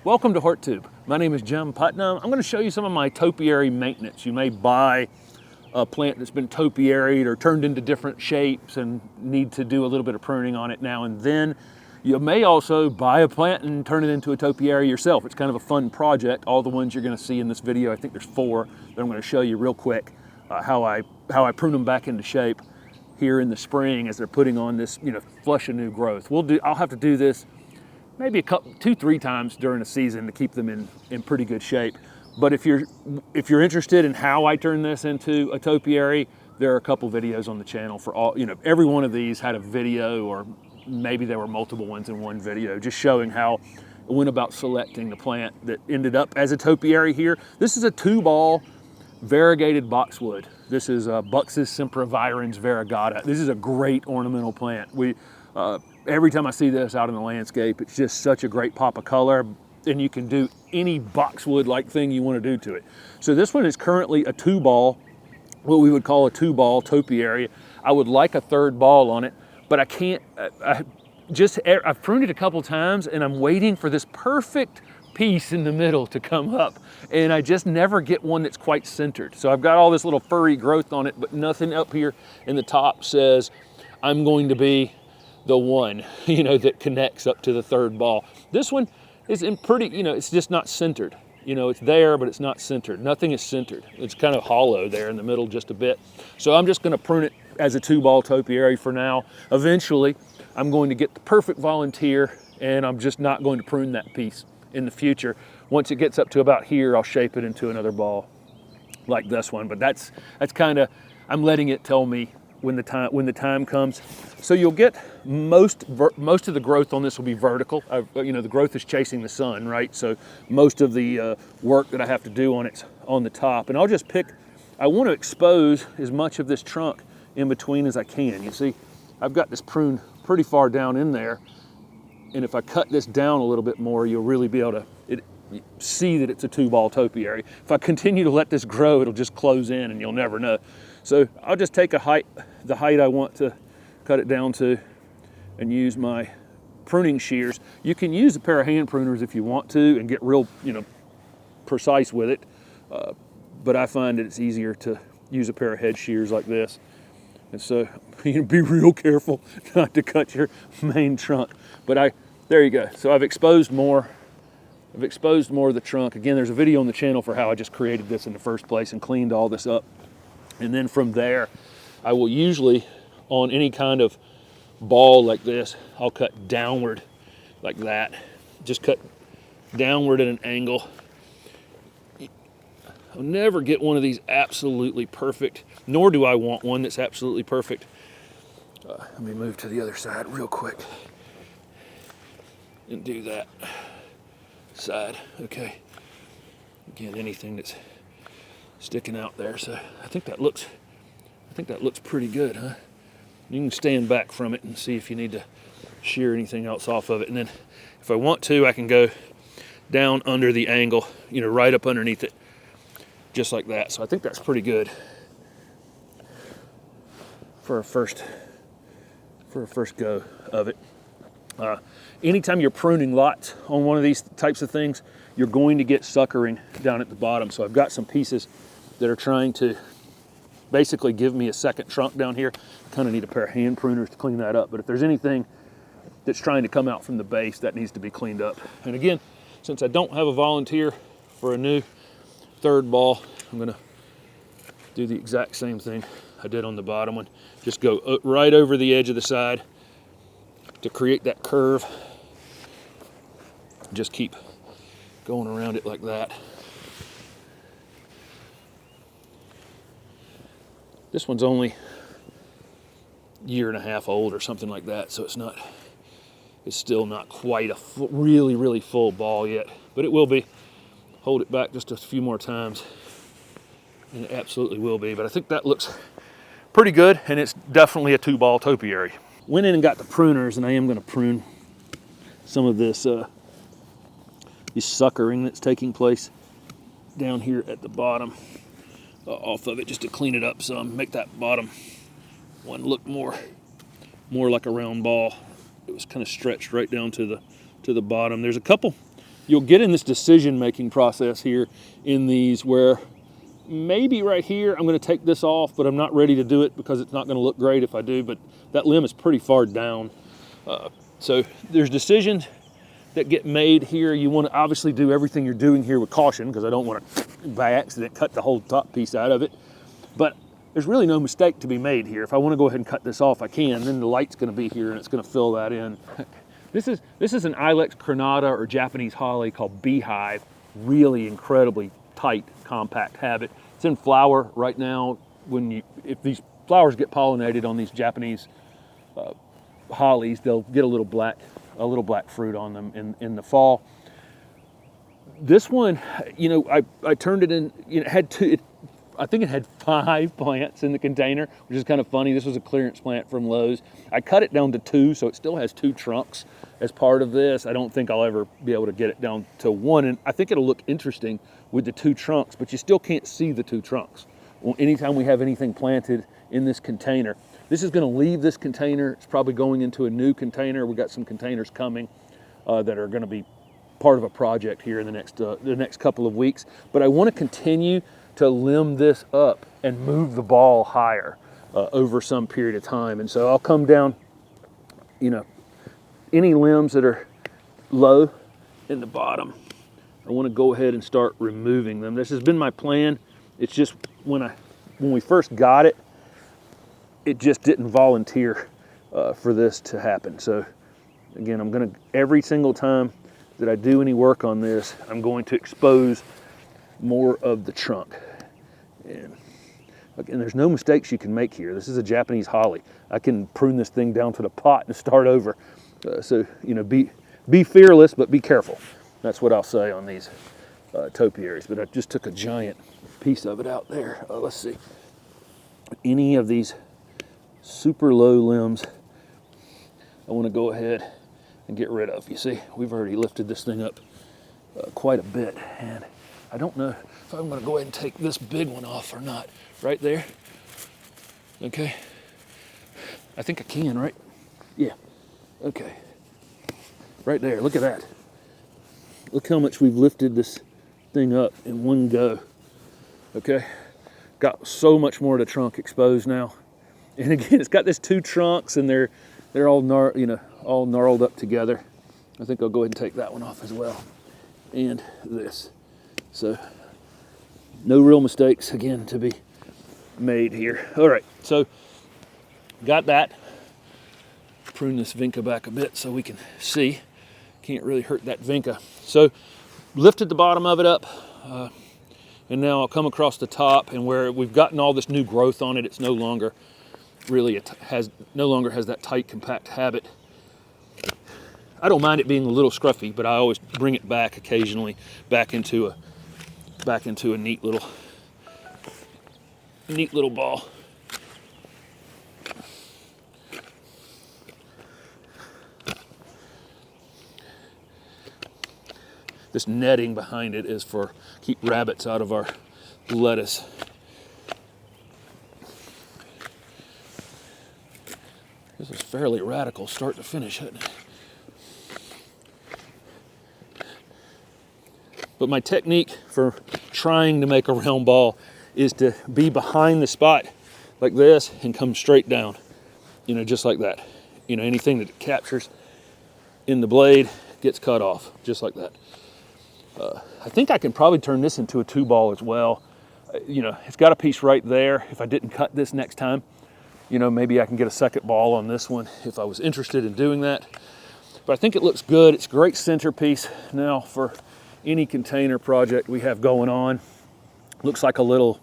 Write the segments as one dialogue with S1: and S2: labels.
S1: Welcome to HortTube. My name is Jim Putnam. I'm going to show you some of my topiary maintenance. You may buy a plant that's been topiaried or turned into different shapes and need to do a little bit of pruning on it now and then. You may also buy a plant and turn it into a topiary yourself. It's kind of a fun project. All the ones you're going to see in this video, I think there's 4 that I'm going to show you real quick how I prune them back into shape here in the spring as they're putting on this, flush of new growth. I'll have to do this maybe 2-3 times during a season to keep them in pretty good shape. But if you're interested in how I turn this into a topiary, there are a couple videos on the channel for all, every one of these had a video, or maybe there were multiple ones in one video, just showing how I went about selecting the plant that ended up as a topiary here. This is a 2-ball variegated boxwood. This is Buxus sempervirens variegata. This is a great ornamental plant. Every time I see this out in the landscape, it's just such a great pop of color, and you can do any boxwood-like thing you want to do to it. So this one is currently a 2-ball, what we would call a 2-ball topiary. I would like a 3rd ball on it, but I can't. I've pruned it a couple times, and I'm waiting for this perfect piece in the middle to come up, and I just never get one that's quite centered. So I've got all this little furry growth on it, but nothing up here in the top says I'm going to be the one, that connects up to the 3rd ball. This one is in pretty, it's just not centered. It's there, but it's not centered. Nothing is centered. It's kind of hollow there in the middle just a bit. So I'm just going to prune it as a 2-ball topiary for now. Eventually, I'm going to get the perfect volunteer, and I'm just not going to prune that piece in the future. Once it gets up to about here, I'll shape it into another ball like this one. But that's kind of, I'm letting it tell me when the time comes. So you'll get most of the growth on this will be vertical. The growth is chasing the sun, right? So most of the work that I have to do on it's on the top, and I'll just pick. I want to expose as much of this trunk in between as I can. You see, I've got this prune pretty far down in there, and if I cut this down a little bit more, you'll really be able to see that it's a 2-ball topiary. If I continue to let this grow, it'll just close in, and you'll never know. So I'll just take the height I want to cut it down to, and use my pruning shears. You can use a pair of hand pruners if you want to and get real, precise with it. But I find that it's easier to use a pair of head shears like this. And so be real careful not to cut your main trunk. But there you go. So I've exposed more of the trunk. Again, there's a video on the channel for how I just created this in the first place and cleaned all this up. And then from there, I will usually, on any kind of ball like this, I'll cut downward like that. Just cut downward at an angle. I'll never get one of these absolutely perfect, nor do I want one that's absolutely perfect. Let me move to the other side real quick and do that side. Okay. Again, anything that's sticking out there. So I think that looks pretty good, huh? You can stand back from it and see if you need to shear anything else off of it. And then if I want to, I can go down under the angle, right up underneath it, just like that. So I think that's pretty good for a first go of it. Anytime you're pruning lots on one of these types of things, you're going to get suckering down at the bottom. So I've got some pieces that are trying to basically give me a second trunk down here. Kind of need a pair of hand pruners to clean that up. But if there's anything that's trying to come out from the base, that needs to be cleaned up. And again, since I don't have a volunteer for a new 3rd ball, I'm gonna do the exact same thing I did on the bottom one. Just go right over the edge of the side to create that curve. Just keep going around it like that. This one's only a year and a half old or something like that, so it's still not quite a really full ball yet, but it will be. Hold it back just a few more times, and it absolutely will be. But I think that looks pretty good, and it's definitely a 2-ball topiary. Went in and got the pruners, and I am going to prune some of this suckering that's taking place down here at the bottom off of it, just to clean it up some, make that bottom one look more like a round ball. It was kind of stretched right down to the bottom. There's a couple you'll get in this decision-making process here in these where maybe right here I'm going to take this off, but I'm not ready to do it because it's not going to look great if I do, but that limb is pretty far down. So there's decisions that get made here. You want to obviously do everything you're doing here with caution, because I don't want to, by accident, cut the whole top piece out of it. But there's really no mistake to be made here. If I want to go ahead and cut this off, I can. Then the light's going to be here and it's going to fill that in. This is an Ilex crenata or Japanese holly called Beehive. Really incredibly tight, compact habit. It's in flower right now. If these flowers get pollinated on these Japanese hollies, they'll get a little black fruit on them in the fall. This one, I turned it in. It had two. I think it had 5 plants in the container, which is kind of funny. This was a clearance plant from Lowe's. I cut it down to 2, so it still has 2 trunks as part of this. I don't think I'll ever be able to get it down to 1, and I think it'll look interesting with the 2 trunks, but you still can't see the 2 trunks. Well, anytime we have anything planted in this container, this is going to leave this container. It's probably going into a new container. We've got some containers coming that are going to be part of a project here in the next couple of weeks. But I want to continue to limb this up and move the ball higher over some period of time. And so I'll come down, any limbs that are low in the bottom, I want to go ahead and start removing them. This has been my plan. It's just when we first got it, it just didn't volunteer for this to happen. So again, I'm going to, every single time that I do any work on this, I'm going to expose more of the trunk. And there's no mistakes you can make here. This is a Japanese holly. I can prune this thing down to the pot and start over. So be fearless, but be careful. That's what I'll say on these topiaries. But I just took a giant piece of it out there. Let's see. Any of these super low limbs, I want to go ahead and get rid of. You see, we've already lifted this thing up quite a bit, and I don't know if I'm going to go ahead and take this big one off or not. Right there. Okay. I think I can, right? Yeah. Okay. Right there. Look at that. Look how much we've lifted this thing up in one go. Okay. Got so much more of the trunk exposed now. And again, it's got this 2 trunks, and they're all all gnarled up together. I think I'll go ahead and take that one off as well. And this. So no real mistakes again to be made here. All right, so got that. Prune this vinca back a bit so we can see. Can't really hurt that vinca. So lifted the bottom of it up, and now I'll come across the top, and where we've gotten all this new growth on it, it's no longer really has that tight, compact habit. I don't mind it being a little scruffy, but I always bring it back occasionally back into a neat little ball. This netting behind it is for keep rabbits out of our lettuce. This is fairly radical start to finish, isn't it? But my technique for trying to make a round ball is to be behind the spot like this and come straight down, just like that. Anything that captures in the blade gets cut off, just like that. I think I can probably turn this into a 2-ball as well. It's got a piece right there. If I didn't cut this next time, maybe I can get a second ball on this one if I was interested in doing that. But I think it looks good. It's a great centerpiece now for any container project we have going on. Looks like a little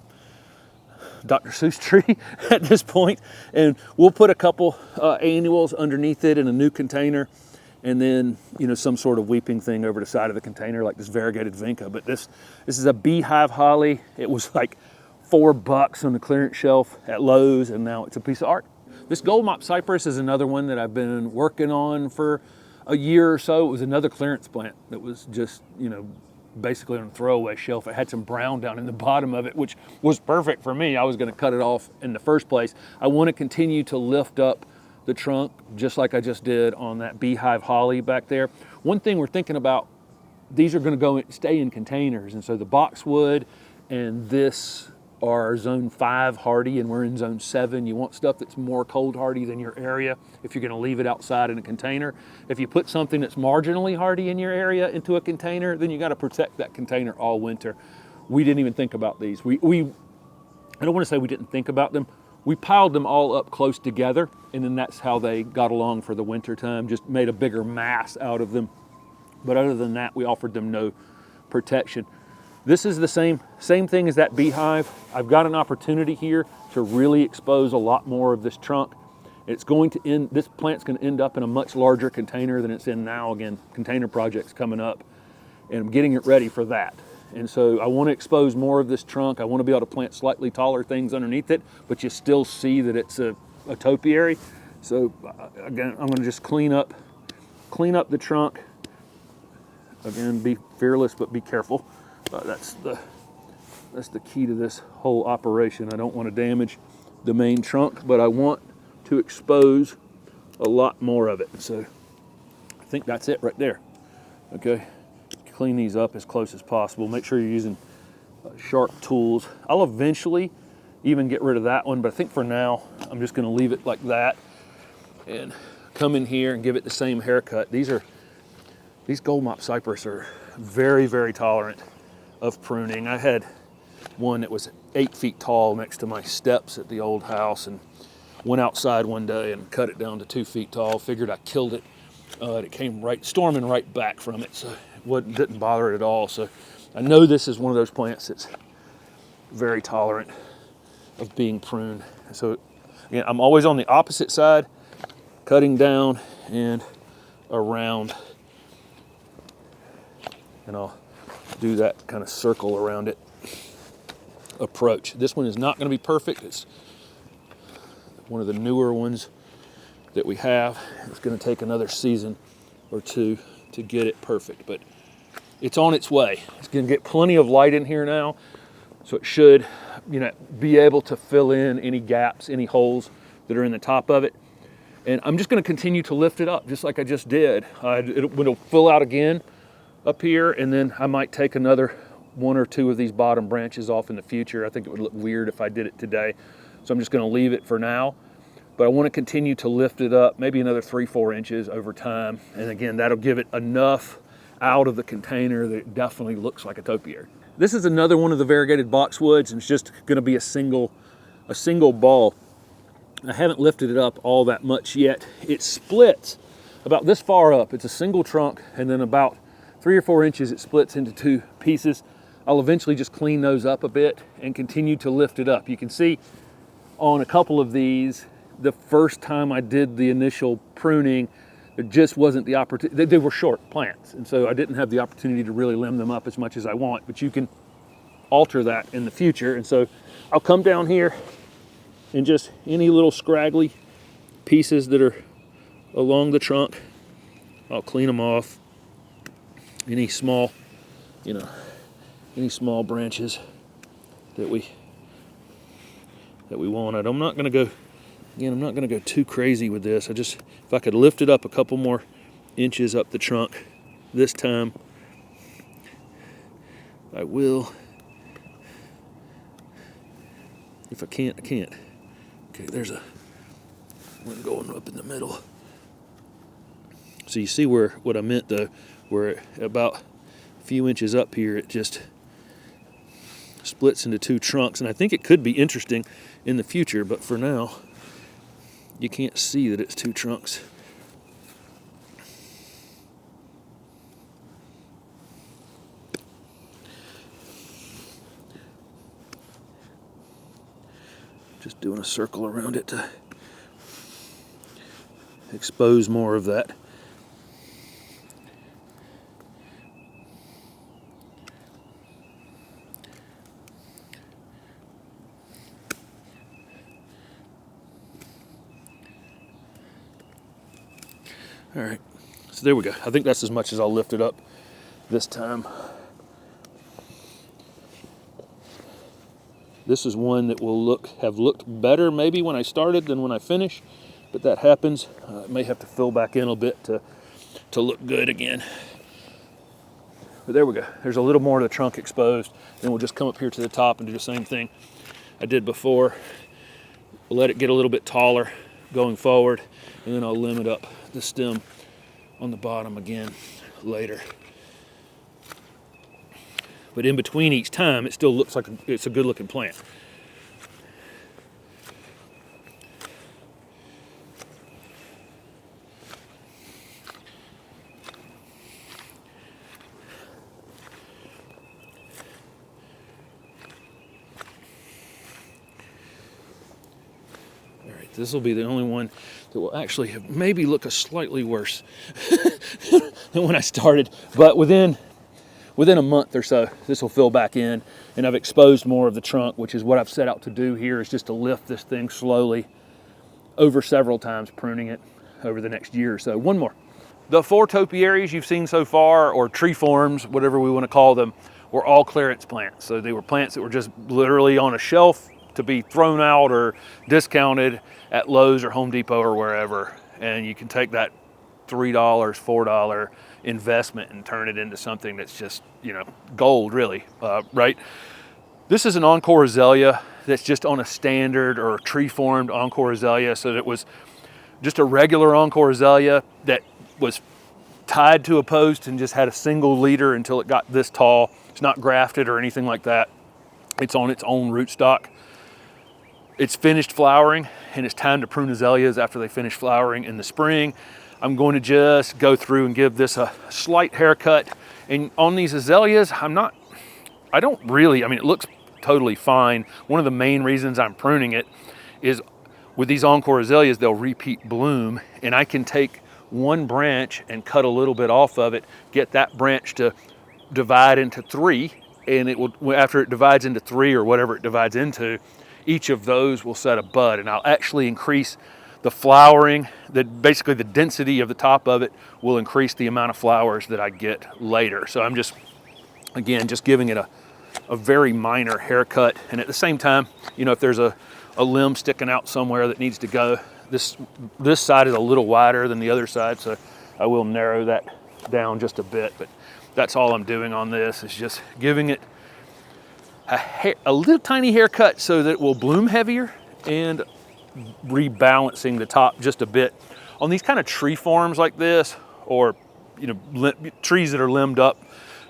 S1: Dr. Seuss tree at this point. And we'll put a couple annuals underneath it in a new container, and then some sort of weeping thing over the side of the container like this variegated vinca. But this is a Beehive holly. It was like $4 on the clearance shelf at Lowe's, and now it's a piece of art. This gold Mop Cypress is another one that I've been working on for a year or so. It was another clearance plant that was just, basically on a throwaway shelf. It had some brown down in the bottom of it, which was perfect for me. I was going to cut it off in the first place. I want to continue to lift up the trunk just like I just did on that Beehive holly back there. One thing we're thinking about these are going to stay in containers. And so the boxwood and this are zone 5 hardy, and we're in zone 7. You want stuff that's more cold hardy than your area if you're going to leave it outside in a container. If you put something that's marginally hardy in your area into a container, then you got to protect that container all winter. We didn't even think about these. I don't want to say we didn't think about them. We piled them all up close together, and then that's how they got along for the winter time, just made a bigger mass out of them. But other than that, we offered them no protection. This is the same thing as that beehive. I've got an opportunity here to really expose a lot more of this trunk. This plant's going to end up in a much larger container than it's in now. Again, container project's coming up, and I'm getting it ready for that. And so I want to expose more of this trunk. I want to be able to plant slightly taller things underneath it, but you still see that it's a topiary. So again, I'm going to just clean up the trunk. Again, be fearless, but be careful. That's the key to this whole operation. I don't want to damage the main trunk, but I want to expose a lot more of it. So I think that's it right there. Okay, clean these up as close as possible. Make sure you're using sharp tools. I'll eventually even get rid of that one, but I think for now I'm just going to leave it like that and come in here and give it the same haircut. These gold Mop Cypress are very, very tolerant of pruning. I had one that was 8 feet tall next to my steps at the old house, and went outside one day and cut it down to 2 feet tall. Figured I killed it. It came storming right back from it, so it didn't bother it at all. So I know this is one of those plants that's very tolerant of being pruned. So again, I'm always on the opposite side, cutting down and around, and I'll do that kind of circle around it approach. This one is not going to be perfect. It's one of the newer ones that we have. It's going to take another season or two to get it perfect, but it's on its way. It's going to get plenty of light in here now, so it should, be able to fill in any gaps, any holes that are in the top of it. And I'm just going to continue to lift it up, just like I just did. It'll fill out again up here, and then I might take another 1 or 2 of these bottom branches off in the future. I think it would look weird if I did it today, so I'm just going to leave it for now. But I want to continue to lift it up, maybe another 3-4 inches over time, and again, that'll give it enough out of the container that it definitely looks like a topiary. This is another one of the variegated boxwoods, and it's just going to be a single ball. I haven't lifted it up all that much yet. It splits about this far up. It's a single trunk, and then about 3 or 4 inches it splits into 2 pieces. I'll eventually just clean those up a bit and continue to lift it up. You can see on a couple of these, the first time I did the initial pruning, there just wasn't the opportunity. They were short plants, and so I didn't have the opportunity to really limb them up as much as I want, but you can alter that in the future. And so I'll come down here and just any little scraggly pieces that are along the trunk, I'll clean them off. Any small, any small branches that we wanted. I'm not going to go too crazy with this. If I could lift it up a couple more inches up the trunk this time, I will. If I can't, I can't. Okay, there's a one going up in the middle. So you see what I meant though, where about a few inches up here, it just splits into 2 trunks. And I think it could be interesting in the future, but for now, you can't see that it's 2 trunks. Just doing a circle around it to expose more of that. All right, so there we go. I think that's as much as I'll lift it up this time. This is one that will have looked better maybe when I started than when I finish, but that happens. I may have to fill back in a bit to look good again. But there we go. There's a little more of the trunk exposed. Then we'll just come up here to the top and do the same thing I did before. We'll let it get a little bit taller going forward, and then I'll limit up the stem on the bottom again later. But in between each time, it still looks like it's a good looking plant. All right, this will be the only one that will actually have maybe look a slightly worse than when I started, but within a month or so, this will fill back in, and I've exposed more of the trunk, which is what I've set out to do here, is just to lift this thing slowly over several times, pruning it over the next year or so. One more. The 4 topiaries you've seen so far, or tree forms, whatever we want to call them, were all clearance plants. So they were plants that were just literally on a shelf to be thrown out or discounted at Lowe's or Home Depot or wherever. And you can take that $3, $4 investment and turn it into something that's just, you know, gold, really, right? This is an Encore Azalea that's just on a standard or tree-formed Encore Azalea. So it was just a regular Encore Azalea that was tied to a post and just had a single leader until it got this tall. It's not grafted or anything like that. It's on its own rootstock. It's finished flowering, and it's time to prune azaleas after they finish flowering in the spring. I'm going to just go through and give this a slight haircut. And on these azaleas, I mean, it looks totally fine. One of the main reasons I'm pruning it is with these Encore Azaleas, they'll repeat bloom, and I can take one branch and cut a little bit off of it, get that branch to divide into 3, and it will, after it divides into 3 or whatever it divides into, each of those will set a bud, and I'll actually increase the flowering, basically the density of the top of it will increase the amount of flowers that I get later. So I'm just, again, just giving it a very minor haircut. And at the same time, you know, if there's a limb sticking out somewhere that needs to go, this side is a little wider than the other side, so I will narrow that down just a bit. But that's all I'm doing on this, is just giving it a little tiny haircut so that it will bloom heavier, and rebalancing the top just a bit. On these kind of tree forms like this, or, you know, trees that are limbed up,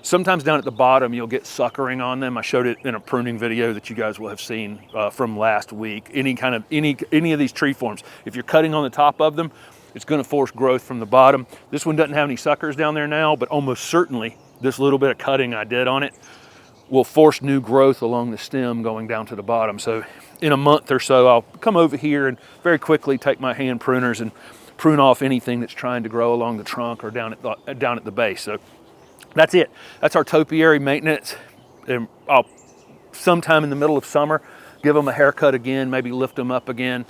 S1: sometimes down at the bottom you'll get suckering on them. I showed it in a pruning video that you guys will have seen from last week. Any of these tree forms, if you're cutting on the top of them, it's going to force growth from the bottom. This one doesn't have any suckers down there now, but almost certainly this little bit of cutting I did on it will force new growth along the stem going down to the bottom. So in a month or so, I'll come over here and very quickly take my hand pruners and prune off anything that's trying to grow along the trunk or down at the base. So that's it. That's our topiary maintenance. And I'll sometime in the middle of summer give them a haircut again, maybe lift them up again.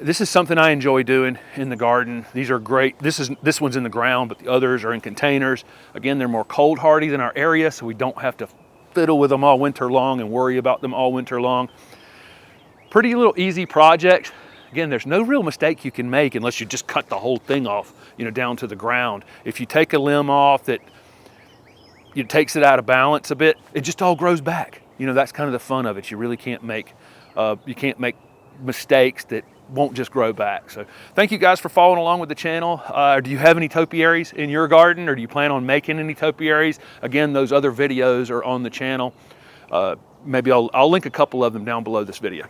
S1: This is something I enjoy doing in the garden. These are great. This one's in the ground, but the others are in containers. Again, they're more cold hardy than our area, so we don't have to fiddle with them all winter long and worry about them all winter long. Pretty little easy project. Again, there's no real mistake you can make unless you just cut the whole thing off, you know, down to the ground. If you take a limb off that takes it out of balance a bit, it just all grows back. You know, that's kind of the fun of it. You really can't make mistakes that won't just grow back. So thank you guys for following along with the channel. Do you have any topiaries in your garden, or do you plan on making any topiaries? Again, those other videos are on the channel. Maybe I'll link a couple of them down below this video.